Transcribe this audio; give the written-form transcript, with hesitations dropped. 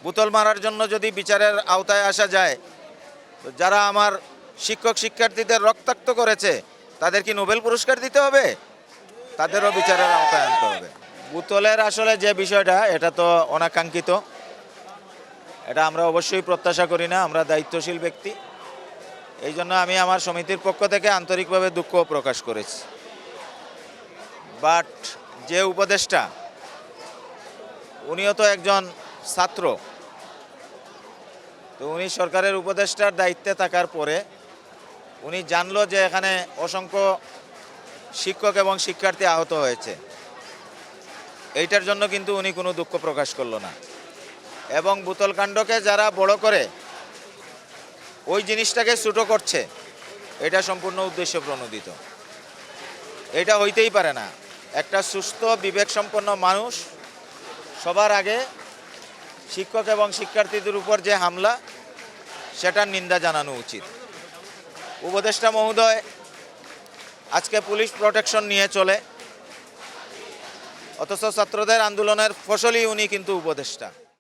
বোতল মারার জন্য যদি বিচারের আওতায় আসা যায়, তো যারা আমার শিক্ষক শিক্ষার্থীদের রক্তাক্ত করেছে তাদের কি নোবেল পুরস্কার দিতে হবে? তাদেরও বিচারের আওতায় আনতে হবে। বোতলের আসলে যে বিষয়টা, এটা তো অনাকাঙ্ক্ষিত, এটা আমরা অবশ্যই প্রত্যাশা করি না। আমরা দায়িত্বশীল ব্যক্তি, এই জন্য আমি আমার সমিতির পক্ষ থেকে আন্তরিকভাবে দুঃখ প্রকাশ করেছি। বাট যে উপদেষ্টা, উনিও তো একজন ছাত্র, তো উনি সরকারের উপদেষ্টার দায়িত্বে থাকার পরে উনি জানলো যে এখানে অসংখ্য শিক্ষক এবং শিক্ষার্থী আহত হয়েছে, এইটার জন্য কিন্তু উনি কোনো দুঃখ প্রকাশ করলো না। এবং বোতলকাণ্ডকে যারা বড় করে ওই জিনিসটাকে ছোটো করছে, এটা সম্পূর্ণ উদ্দেশ্য প্রণোদিত। এটা হইতেই পারে না। একটা সুস্থ বিবেকসম্পন্ন মানুষ সবার আগে শিক্ষক এবং শিক্ষার্থীদের উপর যে হামলা, সেটার নিন্দা জানানো উচিত। উপদেষ্টা মহোদয় আজকে পুলিশ প্রোটেকশন নিয়ে চলে, অথচ ছাত্রদের আন্দোলনের ফসলই উনি কিন্তু উপদেষ্টা।